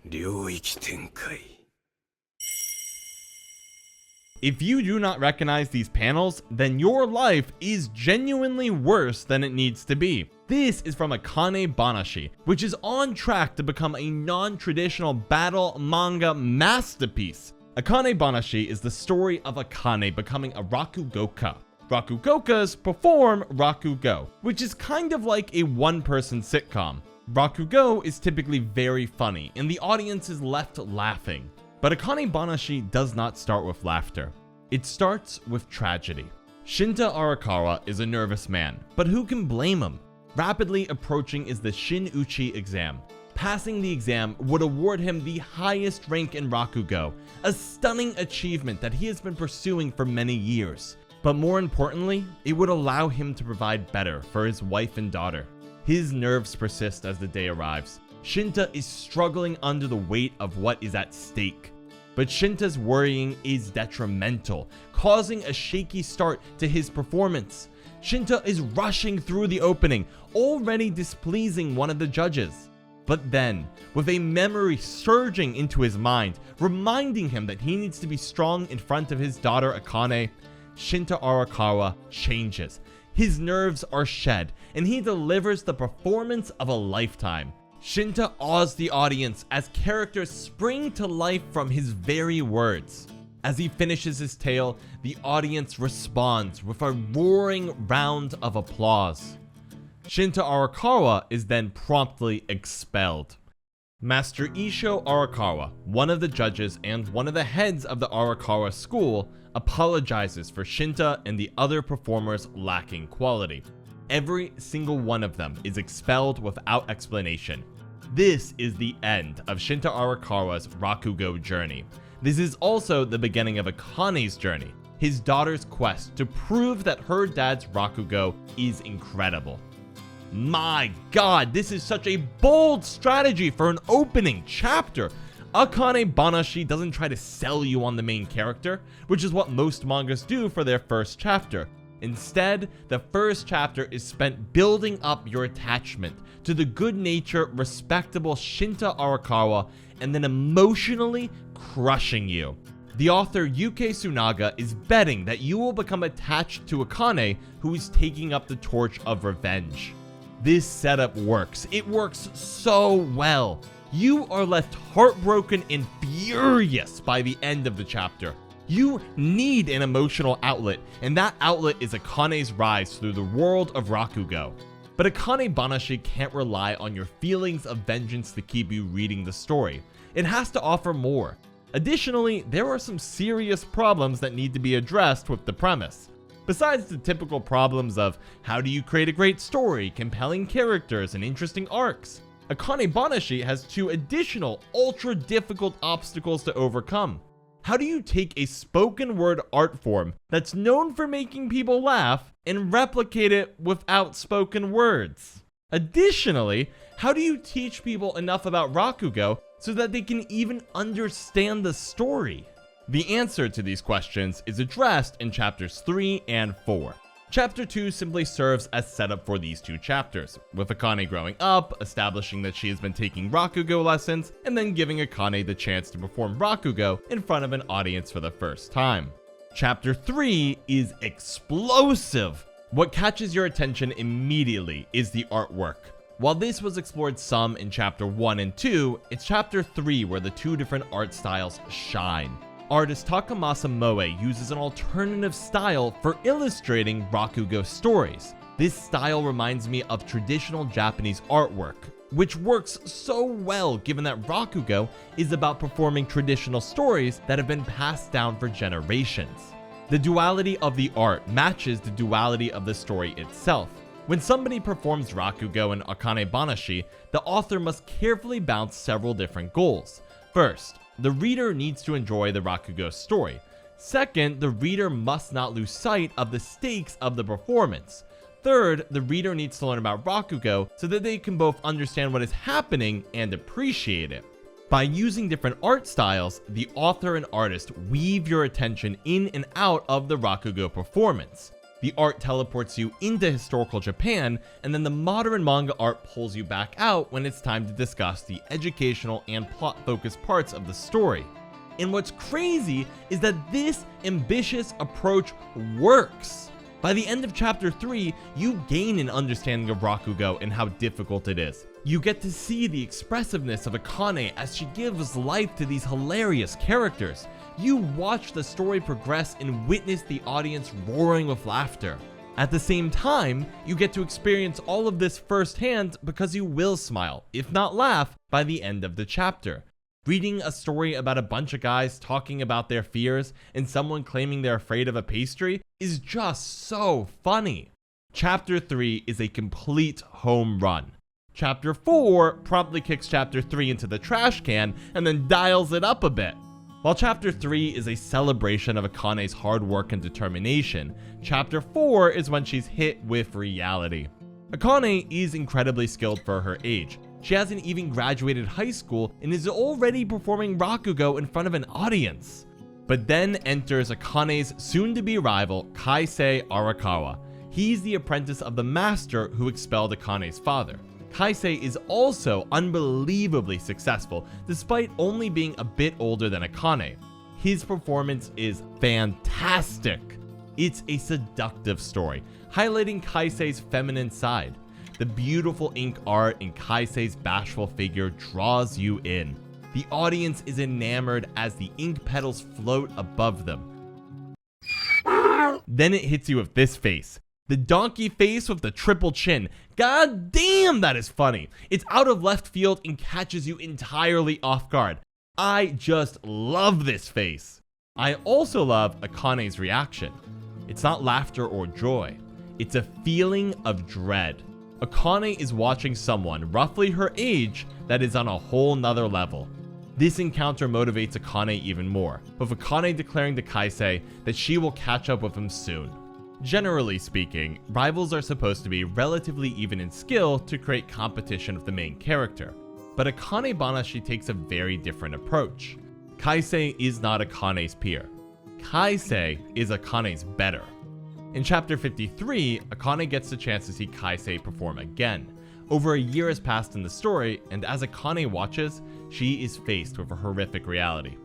領域展開 If you do not recognize these panels, then your life is genuinely worse than it needs to be. This is from Akane-Banashi, which is on track to become a non-traditional battle manga masterpiece. Akane-Banashi is the story of Akane becoming a Rakugoka. Rakugokas perform Rakugo, which is kind of like a one-person sitcom. Rakugo is typically very funny, and the audience is left laughing. But Akane-Banashi does not start with laughter. It starts with tragedy. Shinta Arakawa is a nervous man, but who can blame him? Rapidly approaching is the Shin-Uchi exam. Passing the exam would award him the highest rank in Rakugo, a stunning achievement that he has been pursuing for many years. But more importantly, it would allow him to provide better for his wife and daughter. His nerves persist as the day arrives. Shinta is struggling under the weight of what is at stake. But Shinta's worrying is detrimental, causing a shaky start to his performance. Shinta is rushing through the opening, already displeasing one of the judges. But then, with a memory surging into his mind, reminding him that he needs to be strong in front of his daughter Akane, Shinta Arakawa changes. His nerves are shed, and he delivers the performance of a lifetime. Shinta awes the audience as characters spring to life from his very words. As he finishes his tale, the audience responds with a roaring round of applause. Shinta Arakawa is then promptly expelled. Master Isho Arakawa, one of the judges and one of the heads of the Arakawa school, apologizes for Shinta and the other performers lacking quality. Every single one of them is expelled without explanation. This is the end of Shinta Arakawa's Rakugo journey. This is also the beginning of Akane's journey, his daughter's quest to prove that her dad's Rakugo is incredible. My god, this is such a bold strategy for an opening chapter. Akane-Banashi doesn't try to sell you on the main character, which is what most mangas do for their first chapter. Instead, the first chapter is spent building up your attachment to the good-natured, respectable Shinta Arakawa and then emotionally crushing you. The author Yuke Tsunaga is betting that you will become attached to Akane, who is taking up the torch of revenge. This setup works. It works so well. You are left heartbroken and furious by the end of the chapter. You need an emotional outlet, and that outlet is Akane's rise through the world of Rakugo. But Akane-Banashi can't rely on your feelings of vengeance to keep you reading the story. It has to offer more. Additionally, there are some serious problems that need to be addressed with the premise. Besides the typical problems of how do you create a great story, compelling characters, and interesting arcs, Akane-Banashi has two additional ultra-difficult obstacles to overcome. How do you take a spoken word art form that's known for making people laugh and replicate it without spoken words? Additionally, how do you teach people enough about Rakugo so that they can even understand the story? The answer to these questions is addressed in chapters 3 and 4. Chapter 2 simply serves as setup for these two chapters, with Akane growing up, establishing that she has been taking Rakugo lessons, and then giving Akane the chance to perform Rakugo in front of an audience for the first time. Chapter 3 is explosive! What catches your attention immediately is the artwork. While this was explored some in chapter 1 and 2, it's chapter 3 where the two different art styles shine. Artist Takamasa Moe uses an alternative style for illustrating Rakugo stories. This style reminds me of traditional Japanese artwork, which works so well given that Rakugo is about performing traditional stories that have been passed down for generations. The duality of the art matches the duality of the story itself. When somebody performs Rakugo in Akane-Banashi, the author must carefully balance several different goals. First, the reader needs to enjoy the Rakugo story. Second, the reader must not lose sight of the stakes of the performance. Third, the reader needs to learn about Rakugo so that they can both understand what is happening and appreciate it. By using different art styles, the author and artist weave your attention in and out of the Rakugo performance. The art teleports you into historical Japan, and then the modern manga art pulls you back out when it's time to discuss the educational and plot-focused parts of the story. And what's crazy is that this ambitious approach works. By the end of chapter 3, you gain an understanding of Rakugo and how difficult it is. You get to see the expressiveness of Akane as she gives life to these hilarious characters. You watch the story progress and witness the audience roaring with laughter. At the same time, you get to experience all of this firsthand because you will smile, if not laugh, by the end of the chapter. Reading a story about a bunch of guys talking about their fears and someone claiming they're afraid of a pastry is just so funny. Chapter 3 is a complete home run. Chapter 4 promptly kicks Chapter 3 into the trash can and then dials it up a bit. While Chapter 3 is a celebration of Akane's hard work and determination, Chapter 4 is when she's hit with reality. Akane is incredibly skilled for her age. She hasn't even graduated high school and is already performing Rakugo in front of an audience. But then enters Akane's soon-to-be rival, Kaisei Arakawa. He's the apprentice of the master who expelled Akane's father. Kaisei is also unbelievably successful, despite only being a bit older than Akane. His performance is fantastic. It's a seductive story, highlighting Kaisei's feminine side. The beautiful ink art in Kaisei's bashful figure draws you in. The audience is enamored as the ink petals float above them. Then it hits you with this face. The donkey face with the triple chin. God damn, that is funny. It's out of left field and catches you entirely off guard. I just love this face. I also love Akane's reaction. It's not laughter or joy. It's a feeling of dread. Akane is watching someone roughly her age that is on a whole nother level. This encounter motivates Akane even more, with Akane declaring to Kaisei that she will catch up with him soon. Generally speaking, rivals are supposed to be relatively even in skill to create competition with the main character, but Akane-Banashi takes a very different approach. Kaisei is not Akane's peer. Kaisei is Akane's better. In chapter 53, Akane gets the chance to see Kaisei perform again. Over a year has passed in the story, and as Akane watches, she is faced with a horrific reality.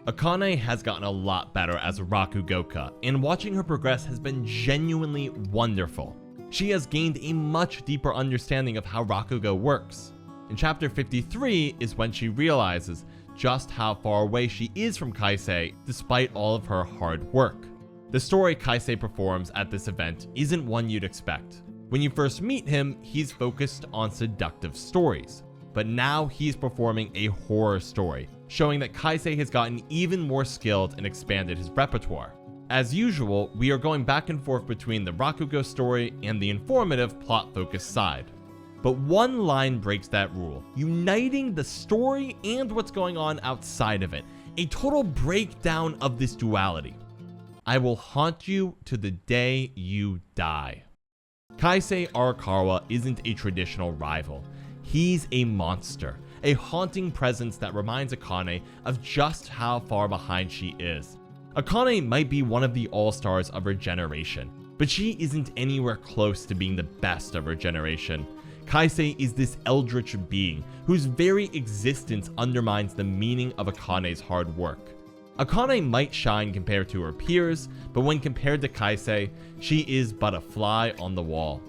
Akane has gotten a lot better as a Rakugoka, and watching her progress has been genuinely wonderful. She has gained a much deeper understanding of how Rakugo works. In chapter 53 is when she realizes just how far away she is from Kaisei despite all of her hard work. The story Kaisei performs at this event isn't one you'd expect. When you first meet him, he's focused on seductive stories. But now he's performing a horror story, showing that Kaisei has gotten even more skilled and expanded his repertoire. As usual, we are going back and forth between the Rakugo story and the informative, plot-focused side. But one line breaks that rule, uniting the story and what's going on outside of it, a total breakdown of this duality. I will haunt you to the day you die. Kaisei Arakawa isn't a traditional rival. He's a monster, a haunting presence that reminds Akane of just how far behind she is. Akane might be one of the all-stars of her generation, but she isn't anywhere close to being the best of her generation. Kaisei is this eldritch being whose very existence undermines the meaning of Akane's hard work. Akane might shine compared to her peers, but when compared to Kaisei, she is but a fly on the wall.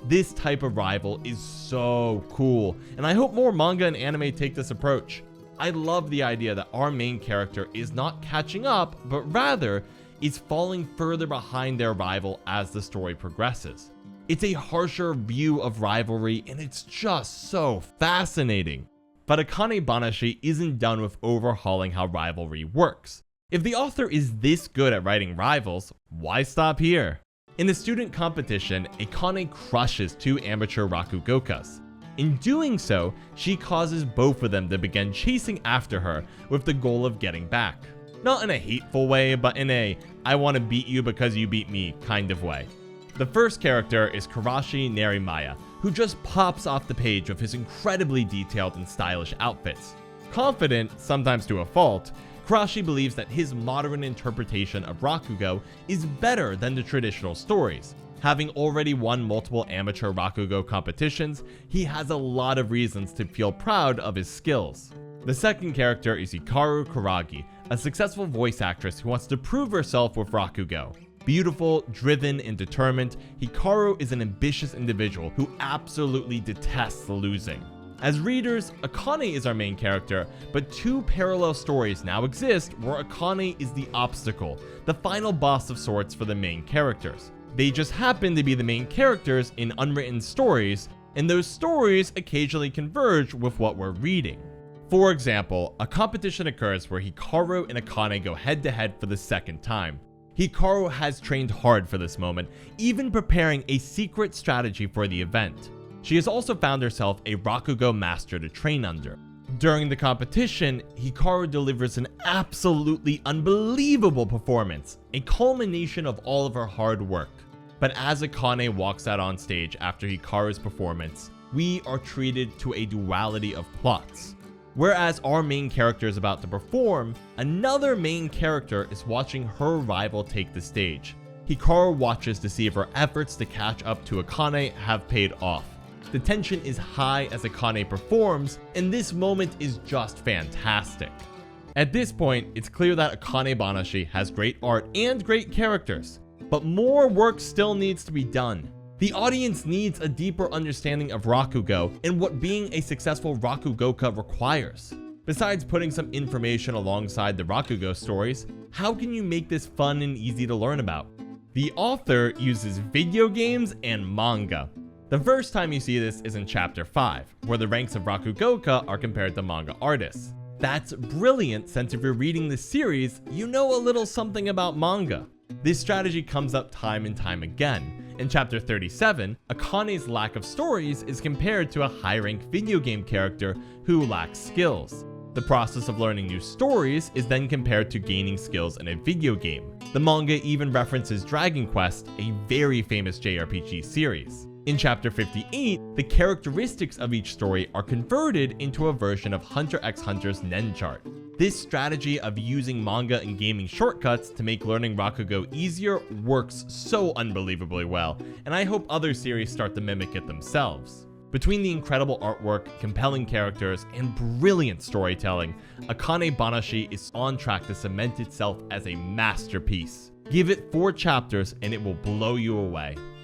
This type of rival is so cool, and I hope more manga and anime take this approach. I love the idea that our main character is not catching up, but rather is falling further behind their rival as the story progresses. It's a harsher view of rivalry, and it's just so fascinating. But Akane-Banashi isn't done with overhauling how rivalry works. If the author is this good at writing rivals, why stop here? In the student competition, Akane crushes two amateur Rakugokas. In doing so, she causes both of them to begin chasing after her with the goal of getting back. Not in a hateful way, but in a I want to beat you because you beat me kind of way. The first character is Karashi Nerimaya, who just pops off the page with his incredibly detailed and stylish outfits. Confident, sometimes to a fault, Kurashi believes that his modern interpretation of Rakugo is better than the traditional stories. Having already won multiple amateur Rakugo competitions, he has a lot of reasons to feel proud of his skills. The second character is Hikaru Kuragi, a successful voice actress who wants to prove herself with Rakugo. Beautiful, driven, and determined, Hikaru is an ambitious individual who absolutely detests losing. As readers, Akane is our main character, but two parallel stories now exist where Akane is the obstacle, the final boss of sorts for the main characters. They just happen to be the main characters in unwritten stories, and those stories occasionally converge with what we're reading. For example, a competition occurs where Hikaru and Akane go head-to-head for the second time. Hikaru has trained hard for this moment, even preparing a secret strategy for the event. She has also found herself a Rakugo master to train under. During the competition, Hikaru delivers an absolutely unbelievable performance, a culmination of all of her hard work. But as Akane walks out on stage after Hikaru's performance, we are treated to a duality of plots. Whereas our main character is about to perform, another main character is watching her rival take the stage. Hikaru watches to see if her efforts to catch up to Akane have paid off. The tension is high as Akane performs, and this moment is just fantastic. At this point, it's clear that Akane-Banashi has great art and great characters, but more work still needs to be done. The audience needs a deeper understanding of Rakugo and what being a successful Rakugoka requires. Besides putting some information alongside the Rakugo stories, how can you make this fun and easy to learn about? The author uses video games and manga. The first time you see this is in chapter 5, where the ranks of Rakugoka are compared to manga artists. That's brilliant since if you're reading this series, you know a little something about manga. This strategy comes up time and time again. In chapter 37, Akane's lack of stories is compared to a high-ranked video game character who lacks skills. The process of learning new stories is then compared to gaining skills in a video game. The manga even references Dragon Quest, a very famous JRPG series. In chapter 58, the characteristics of each story are converted into a version of Hunter x Hunter's Nen chart. This strategy of using manga and gaming shortcuts to make learning Rakugo easier works so unbelievably well, and I hope other series start to mimic it themselves. Between the incredible artwork, compelling characters, and brilliant storytelling, Akane-Banashi is on track to cement itself as a masterpiece. Give it 4 chapters and it will blow you away.